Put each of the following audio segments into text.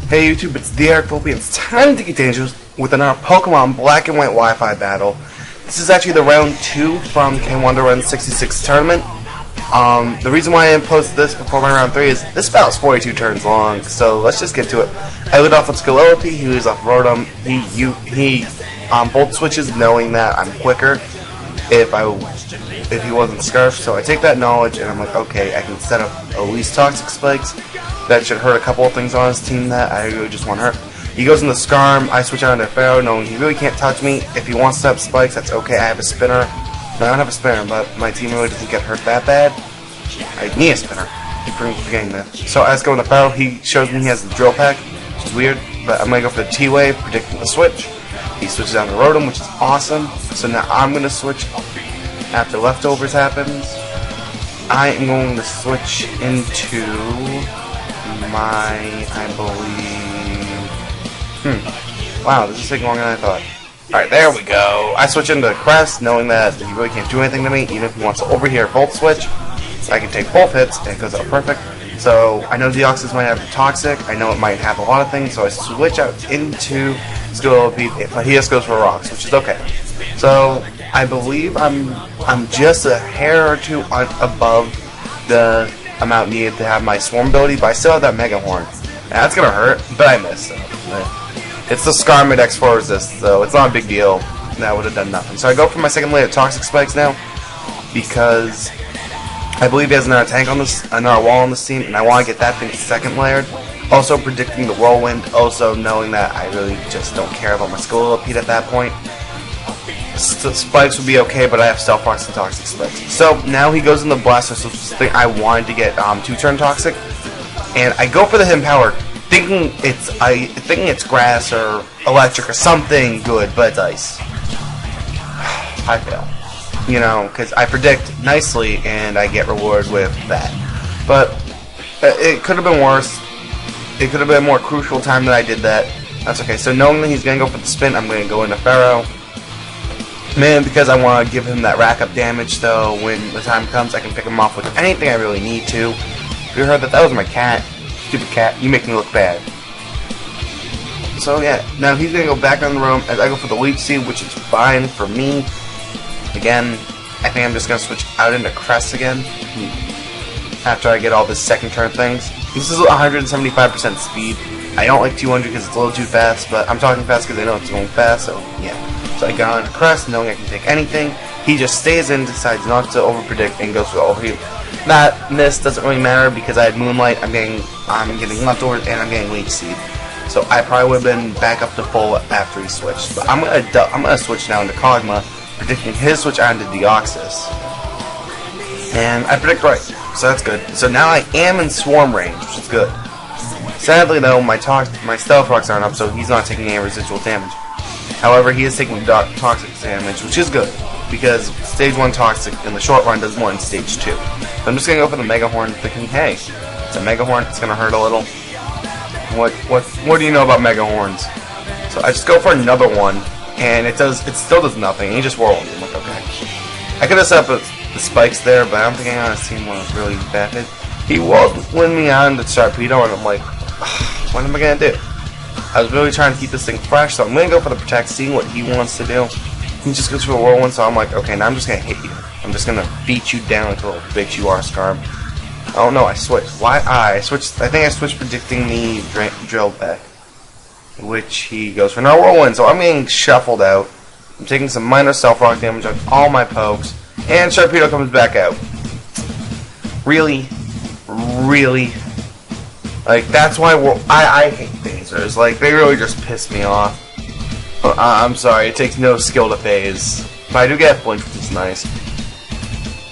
Hey YouTube, it's TheEricVolpe. It's time to get dangerous with another Pokemon Black and White Wi-Fi battle. This is actually the round 2 from K1 Run 66 tournament. The reason why I didn't post this before my round 3 is this battle's 42 turns long, so let's just get to it. I lead off with Skillopi, he leads off Rotom. He bolt switches knowing that I'm quicker if he wasn't Scarf, so I take that knowledge and I'm like, okay, I can set up at least Toxic Spikes. That should hurt a couple of things on his team that I really just want to hurt. He goes into Scarm, I switch out into Pharaoh, knowing he really can't touch me. If he wants to set up Spikes, that's okay, I have a Spinner. No, I don't have a Spinner, but my team really doesn't get hurt that bad. I need a Spinner. I keep forgetting that. So I just go into Pharaoh, he shows me he has the Drill Peck, which is weird, but I'm going to go for the T-Wave, predicting the switch. He switches out to Rotom, which is awesome. So now I'm going to switch after Leftovers happens. I am going to switch into I believe... Wow, this is taking longer than I thought. Alright, there we go. I switch into Crest, knowing that he really can't do anything to me, even if he wants to overhear Volt Switch. So I can take both hits, and it goes out perfect. So, I know Deoxys might have Toxic, I know it might have a lot of things, so I switch out into Skillopi, but he just goes for Rocks, which is okay. So, I believe I'm just a hair or two above the amount needed to have my Swarm ability, but I still have that Mega Horn. Now, that's gonna hurt, but I missed it. It's the Scarm at X4 resist, so it's not a big deal. That would have done nothing. So I go for my second layer of Toxic Spikes now, because I believe he has another tank on this, another wall on this team, and I want to get that thing second layered. Also predicting the Whirlwind, also knowing that I really just don't care about my Skillopi at that point. Spikes would be okay, but I have Stealth Rocks and Toxic Spikes. So now he goes in the Blaster, so it's the thing I wanted to get 2-turn Toxic, and I go for the Hidden Power, thinking it's Grass or Electric or something good, but it's Ice. I fail, you know, because I predict nicely and I get rewarded with that. But it could have been worse. It could have been a more crucial time that I did that. That's okay. So knowing that he's gonna go for the spin, I'm gonna go into Pharaoh. Man, because I want to give him that rack up damage, though, when the time comes, I can pick him off with anything I really need to. You heard that? That was my cat. Stupid cat. You make me look bad. So, yeah. Now, he's going to go back on the room as I go for the Leech Seed, which is fine for me. Again, I think I'm just going to switch out into Crest again after I get all the second turn things. This is 175% speed. I don't like 200 because it's a little too fast, but I'm talking fast because I know it's going fast, so, yeah. So I got on Crest, knowing I can take anything. He just stays in, decides not to overpredict, and goes for the overheal. That miss doesn't really matter because I had Moonlight. I'm getting Leftovers, and I'm getting Leech Seed. So I probably would have been back up to full after he switched. But I'm gonna switch now into Kog'Maw, predicting his switch onto Deoxys. And I predict right, so that's good. So now I am in Swarm range, which is good. Sadly though, my Stealth Rocks aren't up, so he's not taking any residual damage. However, he is taking Toxic damage, which is good, because Stage 1 Toxic in the short run does more in Stage 2. So I'm just going to go for the Mega Horn, thinking, hey, it's a Mega Horn, it's going to hurt a little. What do you know about Mega Horns? So I just go for another one, and it still does nothing, and he just whirls. I'm like, okay. I could have set up the Spikes there, but I don't think anyone on his team was really bad hit. He will win me on the Sharpedo, and I'm like, what am I going to do? I was really trying to keep this thing fresh, so I'm going to go for the Protect, seeing what he wants to do. He just goes for the Whirlwind, so I'm like, okay, now I'm just going to hit you. I'm just going to beat you down like a little bitch you are, Scarm. Oh no, I switched. Why? I switched. I think I switched predicting the Drill Peck, which he goes for no Whirlwind, so I'm getting shuffled out. I'm taking some minor Self-Rock damage on all my pokes, and Sharpedo comes back out. Really? Really? Like, that's why I hate phasers. Like, they really just piss me off. I'm sorry, it takes no skill to phase. But I do get a flinch, which is nice.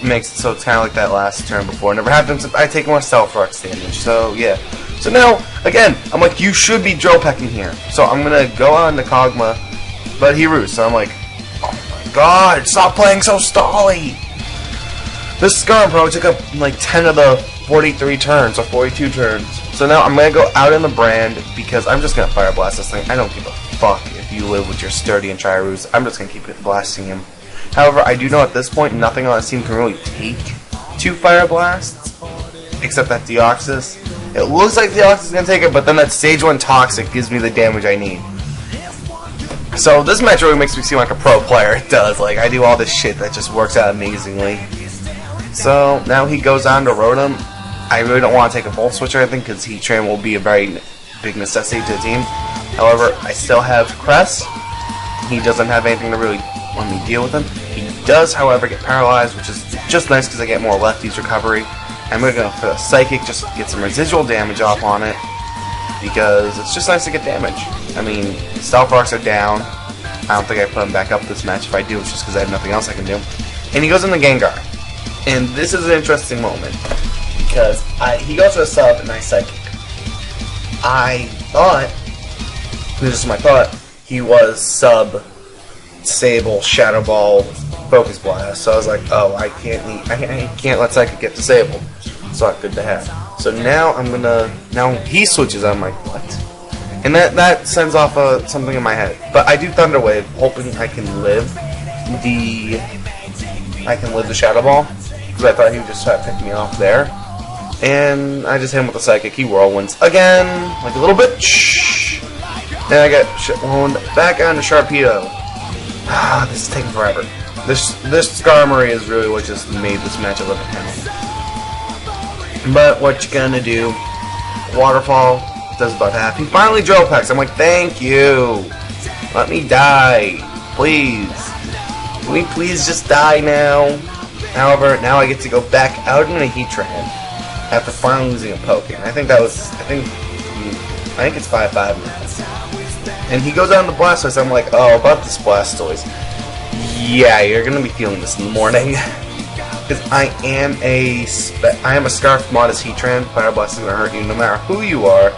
It makes it so it's kind of like that last turn before. It never happens if I take more Stealth Rocks damage. So, yeah. So now, again, I'm like, you should be Drill Pecking here. So I'm going to go on to Kog'Maw, but he roosts. So I'm like, oh my god, stop playing so stally! This Scarm probably took up like 10 of the 43 turns, or 42 turns. So now I'm going to go out in the Brand, because I'm just going to Fire Blast this thing. I don't give a fuck if you live with your Sturdy and Try-Roos. I'm just going to keep blasting him. However, I do know at this point, nothing on this team can really take 2 Fire Blasts. except that Deoxys. It looks like Deoxys is going to take it, but then that stage 1 Toxic gives me the damage I need. So this match really makes me seem like a pro player. It does. Like, I do all this shit that just works out amazingly. So now he goes on to Rotom. I really don't want to take a Volt Switch or anything because Heat Train will be a very big necessity to the team. However, I still have Cress. He doesn't have anything to really let me deal with him. He does, however, get paralyzed, which is just nice because I get more lefties recovery. I'm going to go for the Psychic just to get some residual damage off on it because it's just nice to get damage. I mean, Stealth Rocks are down. I don't think I put him back up this match. If I do, it's just because I have nothing else I can do. And he goes into Gengar. And this is an interesting moment because he goes to a sub and I Psychic. I thought, this is my thought, he was sub Disable, Shadow Ball, Focus Blast. So I was like, oh, I can't let Psychic get disabled. It's not good to have. So now now he switches. I'm like, what? And that sends off something in my head. But I do Thunder Wave, hoping I can live the Shadow Ball because I thought he would just try to pick me off there. And I just hit him with the Psychic. He Whirlwinds again, like a little bitch. And I get blown back onto Sharpedo. Ah, this is taking forever. This Skarmory is really what just made this match a little bit. But what you gonna do? Waterfall does about half. He finally Drill Pecks. I'm like, thank you. Let me die, please. Can we please just die now? However, now I get to go back out in a Heat Train after finally losing a Poké. I think it's 5-5 now. And he goes out in the Blastoise. I'm like, oh, about this Blastoise. Yeah, you're gonna be feeling this in the morning. Because I am a Scarf Modest Heatran. Fire Blast is gonna hurt you no matter who you are.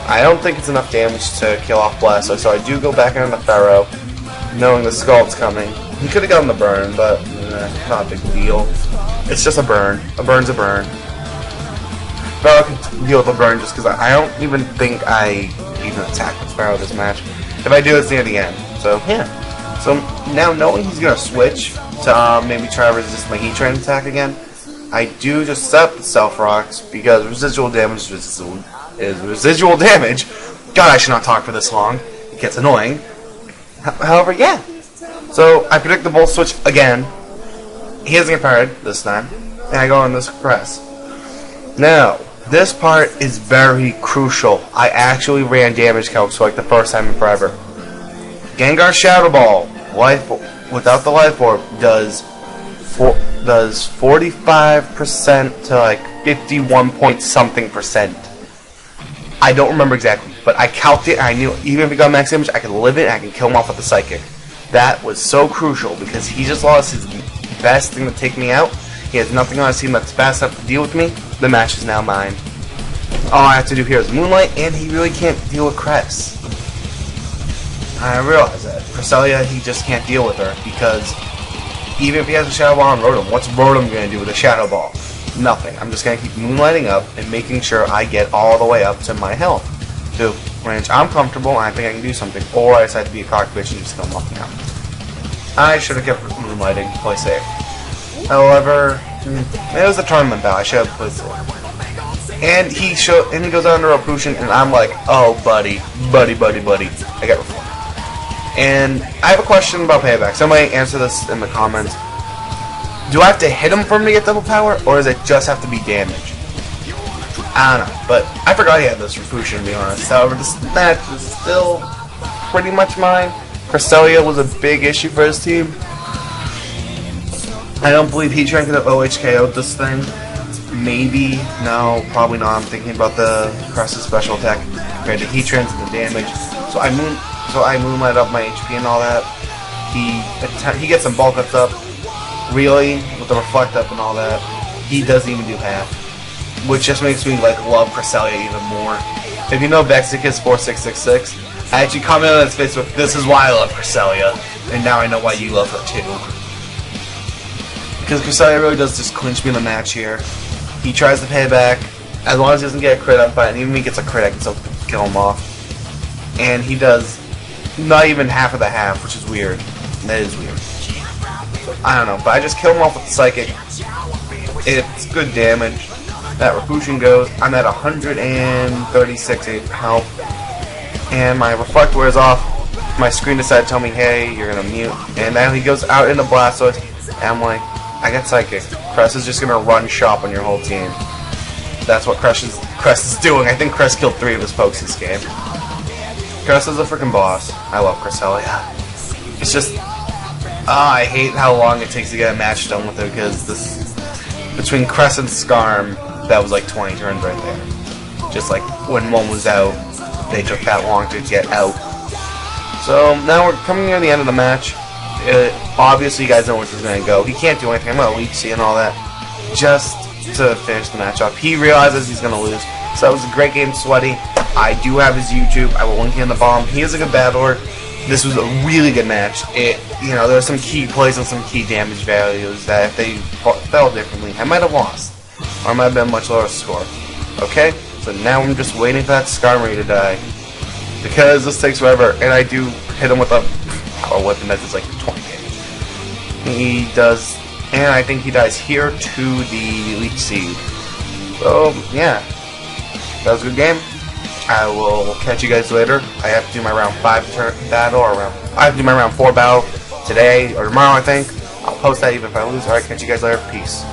I don't think it's enough damage to kill off Blastoise, so I do go back on the Pharaoh, knowing the Scald's coming. He could have gotten the burn, but not a big deal. It's just a burn. A burn's a burn. Pharaoh can deal with a burn just because I don't even think I even attack with Pharaoh this match. If I do, it's near the end. So yeah. So now knowing he's gonna switch to maybe try to resist my Heat Train attack again, I do just set up the Stealth Rocks because residual damage is residual damage. God, I should not talk for this long. It gets annoying. However, yeah. So I predict the Volt Switch again. He doesn't get parried this time, and I go on this Press. Now, this part is very crucial. I actually ran damage calcs for like the first time in forever. Gengar Shadow Ball, without the Life Orb, does 45% to like 51 point something %. I don't remember exactly, but I calculated. I knew even if he got max damage, I could live it and I can kill him off with the Psychic. That was so crucial because he just lost his best thing to take me out. He has nothing on his team that's fast enough to deal with me. The match is now mine. All I have to do here is Moonlight, and he really can't deal with Cress. I realize that. Cresselia, he just can't deal with her because even if he has a Shadow Ball on Rotom, what's Rotom going to do with a Shadow Ball? Nothing. I'm just going to keep Moonlighting up and making sure I get all the way up to my health. To range I'm comfortable and I think I can do something, or I decide to be a cock bitch and just come walking out. I should have kept Moonlighting, play safe. However, it was a tournament battle. I should have played safe. And he goes on to Ropution, and I'm like, oh, buddy. I got reformed. And I have a question about payback. Somebody answer this in the comments. Do I have to hit him for him to get double power, or does it just have to be damage? I don't know, but I forgot he had this Ropution, to be honest. However, this match is still pretty much mine. Cresselia was a big issue for his team. I don't believe Heat Train could have OHKO'd this thing. Maybe. No, probably not. I'm thinking about the Cress's special attack compared to Heat Train's and the damage. So I Moonlight up my HP and all that. He gets some bulk ups up. Really, with the Reflect up and all that, he doesn't even do half. Which just makes me like love Cresselia even more. If you know Vexicus4666, I actually commented on his Facebook, this is why I love Cresselia. And now I know why you love her too. Because Cresselia really does just clinch me in the match here. He tries to pay back. As long as he doesn't get a crit, I'm fine. Even if he gets a crit, I can still kill him off. And he does not even half of the half, which is weird. That is weird. So, I don't know, but I just kill him off with the Psychic. It's good damage. That Repulsion goes. I'm at 136 health. And my reflect wears off. My screen decided to tell me, hey, you're gonna mute. And now he goes out into Blastoise. And I'm like, I got Psychic. Crest is just gonna run shop on your whole team. That's what Crest is doing. I think Crest killed 3 of his pokes this game. Crest is a freaking boss. I love Cresselia. It's just, I hate how long it takes to get a match done with her, because this, between Crest and Skarm, that was like 20 turns right there. Just like when one was out, they took that long to get out. So now we're coming near the end of the match. Obviously you guys know where this is going to go. He can't do anything. I'm going to leech seed and all that. Just to finish the match up. He realizes he's going to lose. So it was a great game, Sweaty. I do have his YouTube. I will link you in the bottom. He is a good battler. This was a really good match. You know, there were some key plays and some key damage values that if they fell differently, I might have lost. Or I might have been a much lower score. Okay? So now I'm just waiting for that Skarmory to die. Because this takes forever. And I do hit him with a power weapon that does like 20 damage. He does, and I think he dies here to the Leech Seed. So, yeah. That was a good game. I will catch you guys later. I have to do my round 5 battle, or I have to do my round 4 battle today or tomorrow, I think. I'll post that even if I lose. Alright, catch you guys later. Peace.